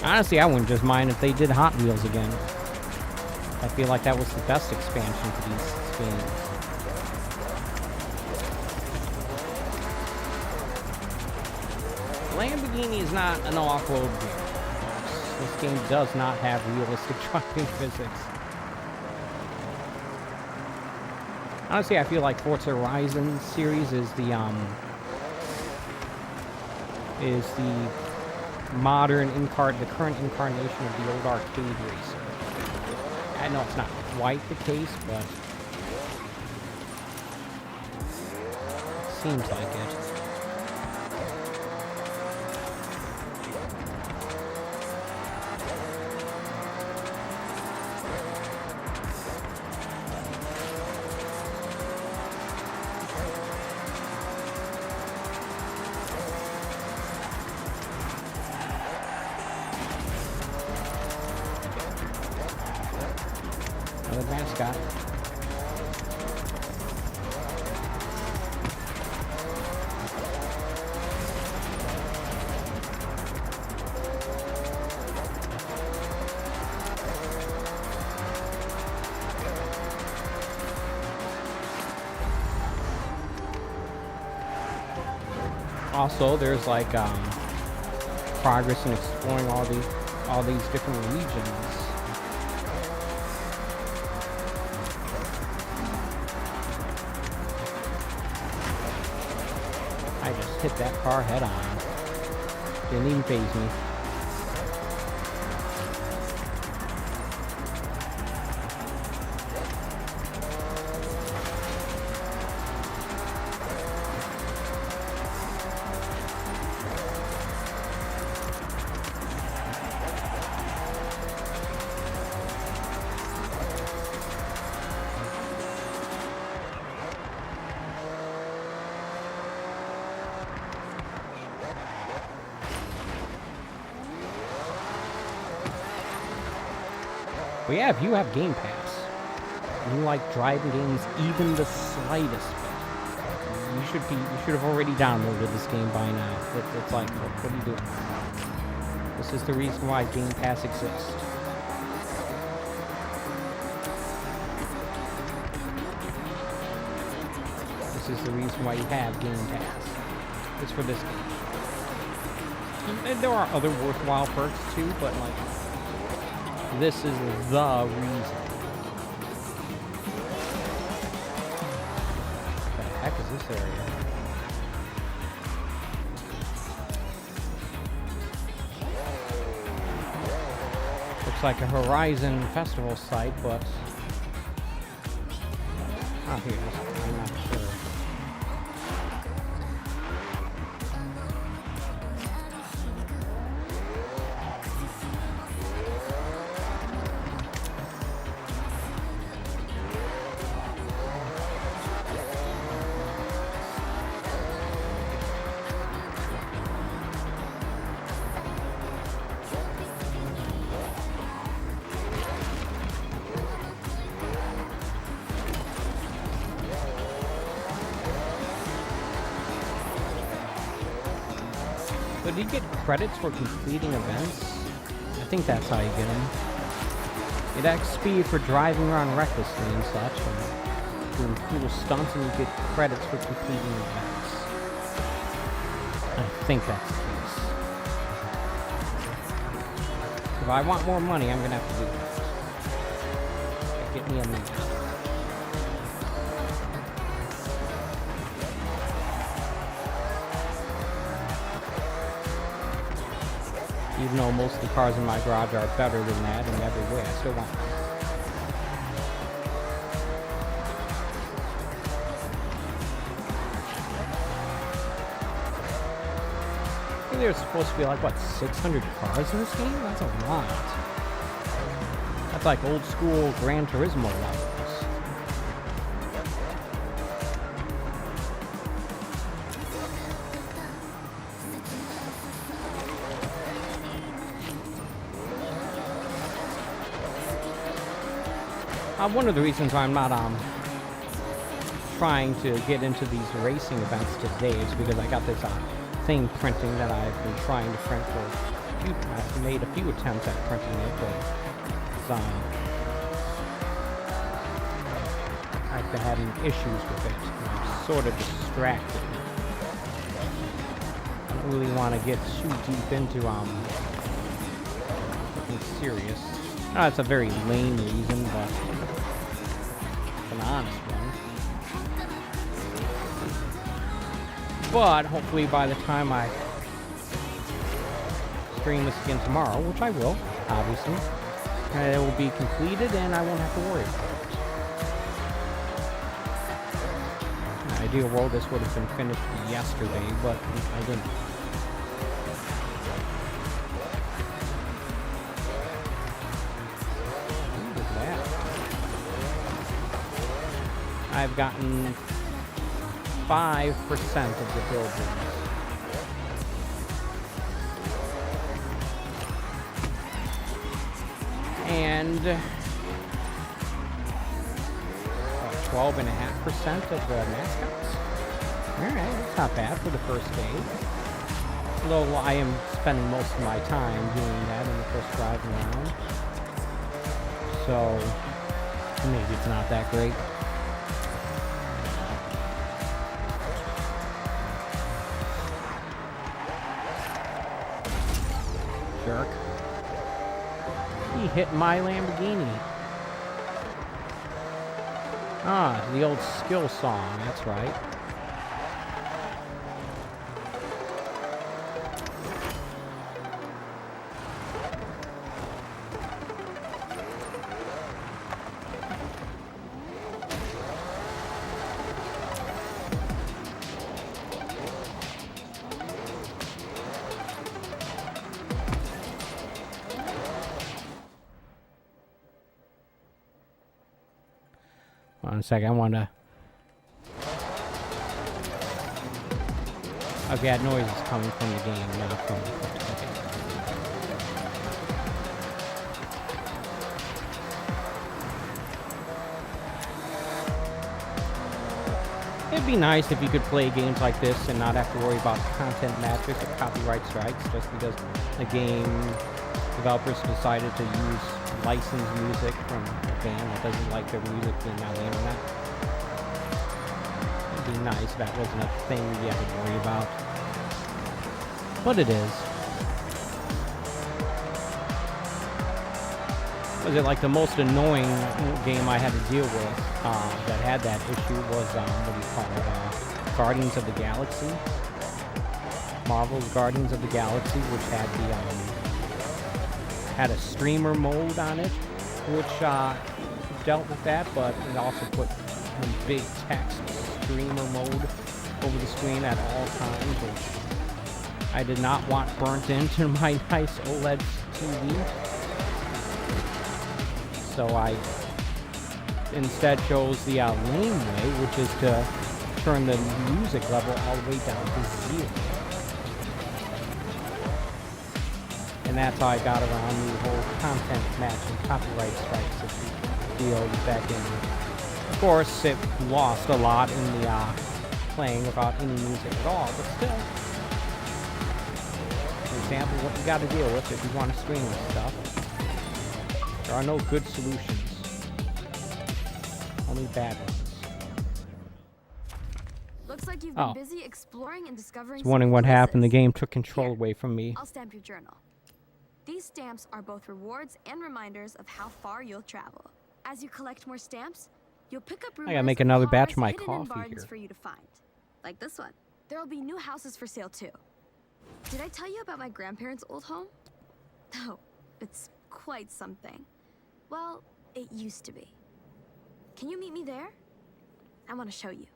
Honestly, I wouldn't just mind if they did Hot Wheels again. I feel like that was the best expansion for these games. Lamborghini is not an off-road game, folks. This game does not have realistic driving physics. Honestly, I feel like Forza Horizon series is the the current incarnation of the old arcade racer. I know it's not quite the case, but it seems like it. Another mascot. Also, there's like progress in exploring all these different regions. I just hit that car head on. Didn't even faze me. But yeah, if you have Game Pass, and you like driving games even the slightest bit, you should have already downloaded this game by now. It's like, what are you doing? This is the reason why Game Pass exists. This is the reason why you have Game Pass. It's for this game. And there are other worthwhile perks too, but like, this is the reason. What the heck is this area? Looks like a Horizon Festival site, but... oh, here it is. I'm not sure. So do you get credits for completing events? I think that's how you get them. Get XP for driving around recklessly and such, and doing cool stunts, and you get credits for completing events. I think that's the case. If I want more money, I'm gonna have to do that. Get me a movie. Even though most of the cars in my garage are better than that in every way, I still want them. I think there's supposed to be like, what, 600 cars in this game? That's a lot. That's like old school Gran Turismo levels. One of the reasons why I'm not trying to get into these racing events today is because I got this thing printing that I've been trying to print for a few. I've made a few attempts at printing it, but I've been having issues with it. I'm sort of distracted. I don't really want to get too deep into something serious. It's a very lame reason, but an honest one. But hopefully by the time I stream this again tomorrow, which I will, obviously, it will be completed and I won't have to worry about it. In an ideal world, this would have been finished yesterday, but I didn't. I've gotten 5% of the billboards. And 12.5% of the mascots. Alright, that's not bad for the first day. Although I am spending most of my time doing that in the first driving around. So maybe it's not that great. Jerk. He hit my Lamborghini. Ah, the old skill song, that's right. One second, I want to... Okay, that noise is coming from the game, not from the... Okay. It'd be nice if you could play games like this and not have to worry about content matrix or copyright strikes just because the game developers decided to use licensed music from a band that doesn't like their music being on the internet. It'd be nice if that wasn't a thing you have to worry about. But it is. Was it like the most annoying game I had to deal with that had that issue was, what do you call it, Guardians of the Galaxy? Marvel's Guardians of the Galaxy, which had the, had a streamer mode on it, which dealt with that, but it also put big text streamer mode over the screen at all times, which I did not want burnt into my nice OLED TV. So I instead chose the lame way, which is to turn the music level all the way down to 0. And that's how I got around the whole content match and copyright strikes deal back in. Of course, it lost a lot in the playing without any music at all, but still. example of what you gotta deal with if you want to stream this stuff. There are no good solutions. Only bad ones. Looks like you've been busy exploring and discovering. I was wondering some what happened. The places. game took control Here, away from me. I'll stamp your journal. These stamps are both rewards and reminders of how far you'll travel. As you collect more stamps, you'll pick up rumors I gotta make of another cars batch of my hidden in coffee barns here. for you to find. Like this one. There'll be new houses for sale too. Did I tell you about my grandparents' old home? Oh, it's quite something. Well, it used to be. Can you meet me there? I want to show you.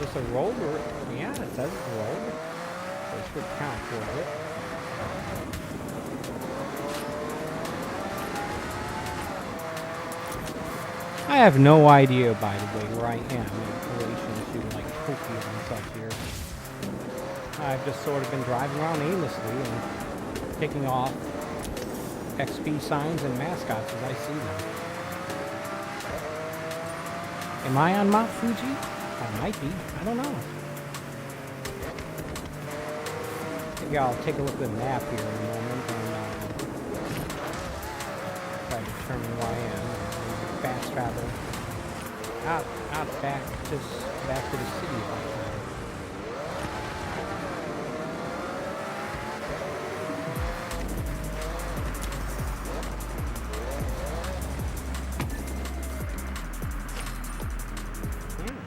Is this a road or yeah, it says it's a road. So it should count for it. I have no idea, by the way, where I am in relation to like Tokyo and stuff here. I've just sort of been driving around aimlessly and picking off XP signs and mascots as I see them. Am I on Mount Fuji? I might be. I don't know. Maybe I'll take a look at the map here in a moment and try to determine where I am. Maybe fast travel out back to the city if I can.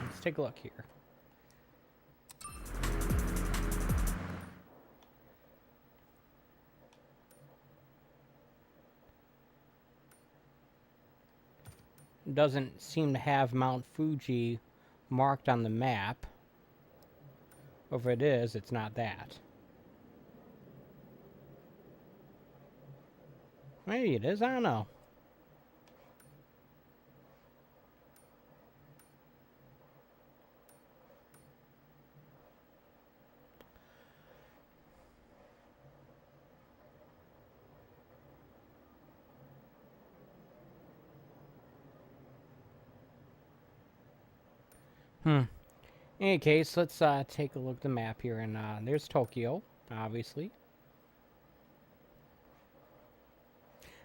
Let's take a look here. Doesn't seem to have Mount Fuji marked on the map. Or if it is, it's not that. Maybe it is, I don't know. In any case, let's take a look at the map here, and there's Tokyo, obviously.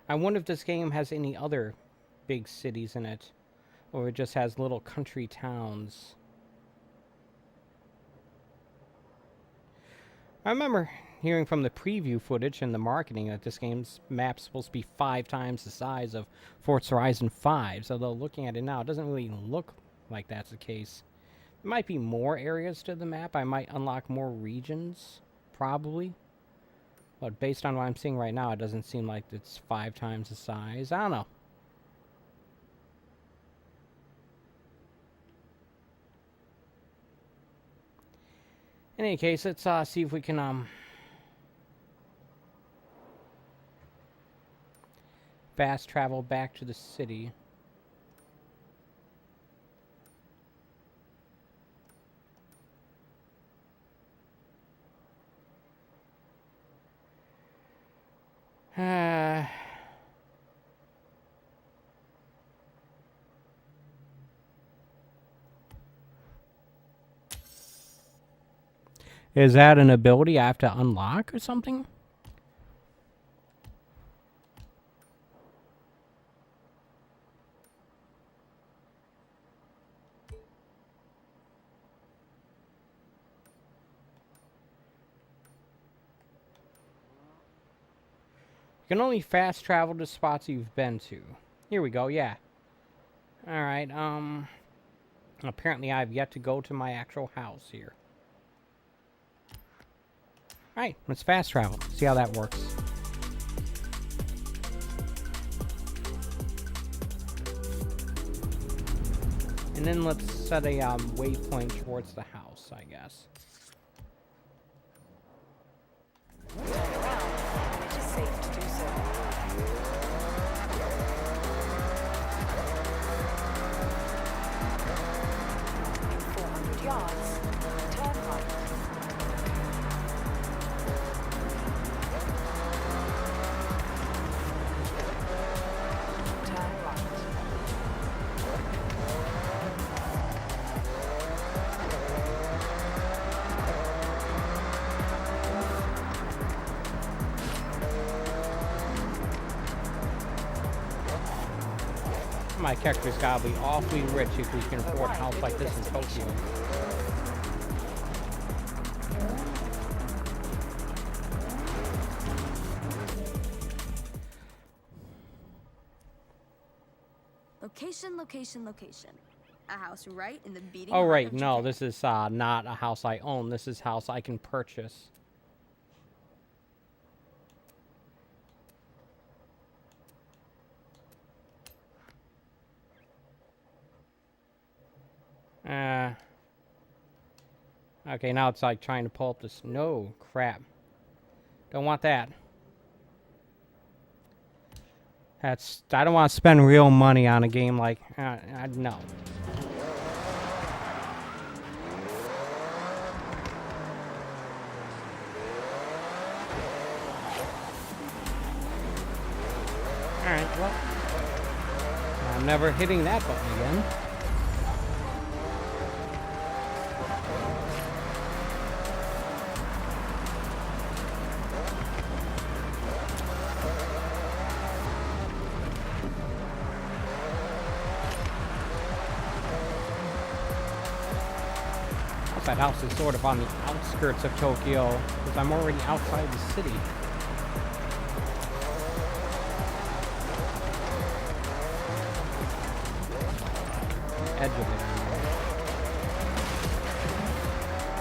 I wonder if this game has any other big cities in it, or it just has little country towns. I remember hearing from the preview footage and the marketing that this game's map's supposed to be 5 times the size of Forza Horizon 5, although looking at it now, it doesn't really look like that's the case. There might be more areas to the map. I might unlock more regions, probably. But based on what I'm seeing right now, it doesn't seem like it's 5 times the size. I don't know. In any case, let's see if we can fast travel back to the city. Is that an ability I have to unlock or something? You can only fast travel to spots you've been to. Here we go, yeah. Alright, apparently I've yet to go to my actual house here. Alright, let's fast travel. See how that works. And then let's set a waypoint towards the house, I guess. It is safe to do so. In 400 yards, turn right. My character's gotta be awfully rich if we can afford a house like this in Tokyo. Location, location, location. A house right in the beating Oh, heart right. of No, Japan. this is not a house I own. This is a house I can purchase. Okay, now it's like trying to pull up this. No, crap. Don't want that. I don't want to spend real money on a game like, no. Alright, well, I'm never hitting that button again. That house is sort of on the outskirts of Tokyo, because I'm already outside the city. Edge of it.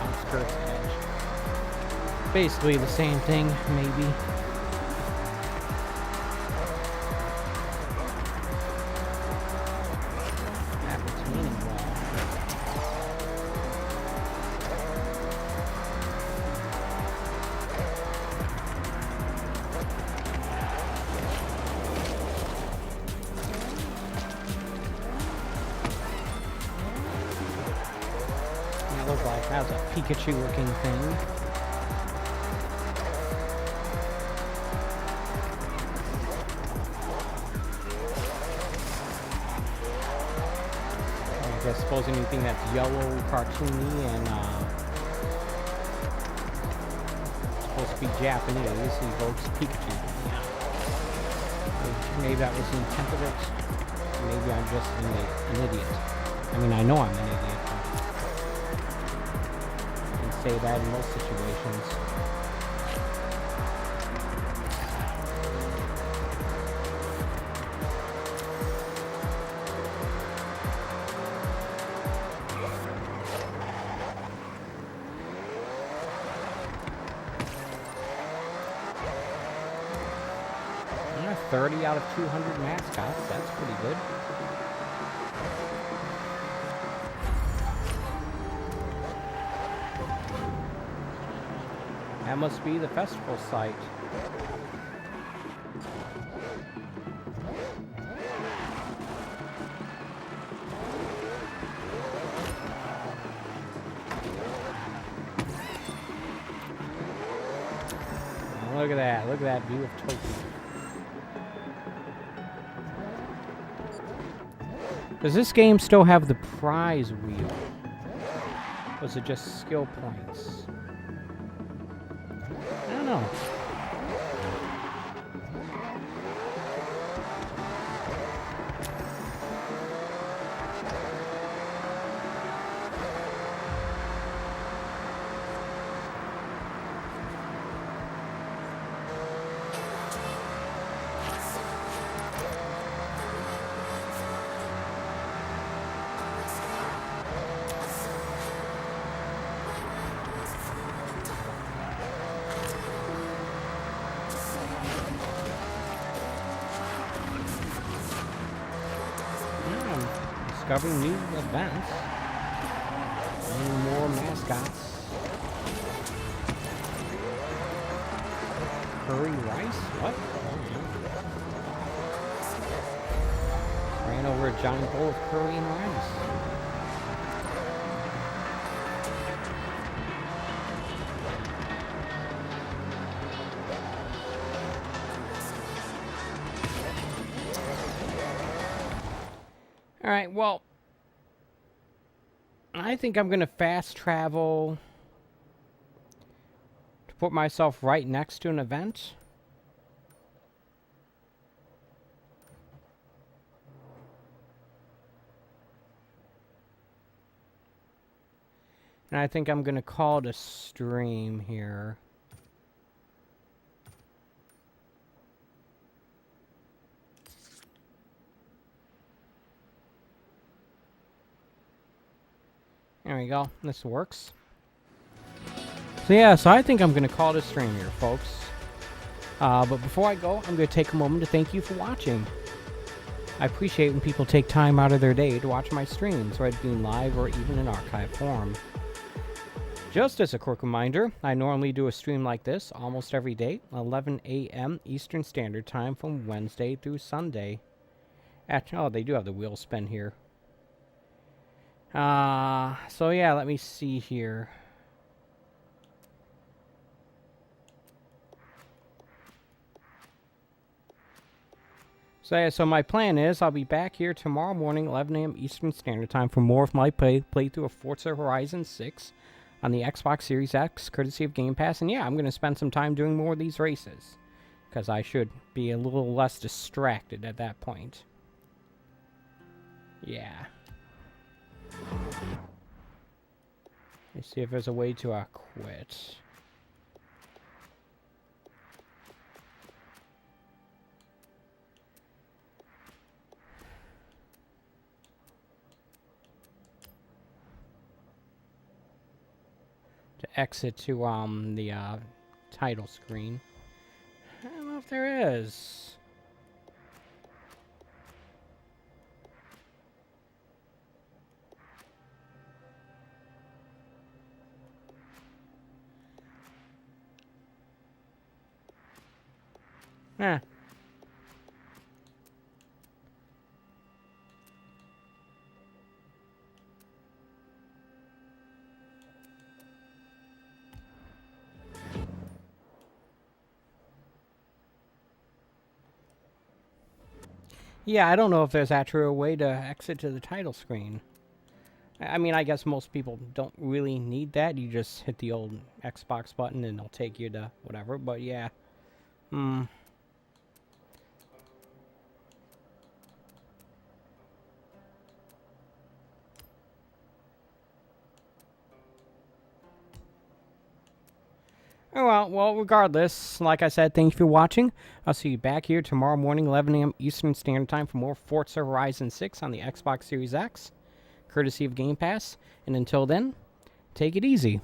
Outskirts edge. Basically the same thing, maybe. Has a Pikachu looking thing. I guess suppose anything that's yellow, cartoony, and supposed to be Japanese evokes Pikachu. Yeah. Maybe that was the intent of it. Maybe I'm just an idiot. I mean, I know I'm an idiot. Say that in most situations. Yeah, 30 out of 200 mascots. That's pretty good. That must be the festival site. Look at that. Look at that view of Tokyo. Does this game still have the prize wheel? Or is it just skill points? I don't know. Discovering new events. And more mascots. Curry rice? What? Ran over a giant bowl of curry and rice. Alright, well, I think I'm going to fast travel to put myself right next to an event. And I think I'm going to call it a stream here. There we go. This works. So yeah, so I think I'm going to call it a stream here, folks. But before I go, I'm going to take a moment to thank you for watching. I appreciate when people take time out of their day to watch my streams, whether it being live or even in archive form. Just as a quick reminder, I normally do a stream like this almost every day, 11 a.m. Eastern Standard Time from Wednesday through Sunday. Oh, they do have the wheel spin here. So yeah, let me see here. So yeah, so my plan is I'll be back here tomorrow morning, 11 a.m. Eastern Standard Time for more of my playthrough of Forza Horizon 6 on the Xbox Series X, courtesy of Game Pass. And yeah, I'm going to spend some time doing more of these races, because I should be a little less distracted at that point. Yeah. Let's see if there's a way to quit. To exit to the title screen. I don't know if there is. Eh. Yeah, I don't know if there's actually a way to exit to the title screen. I mean, I guess most people don't really need that. You just hit the old Xbox button and it'll take you to whatever, but yeah. Oh, well, regardless, like I said, thank you for watching. I'll see you back here tomorrow morning, 11 a.m. Eastern Standard Time for more Forza Horizon 6 on the Xbox Series X, courtesy of Game Pass. And until then, take it easy.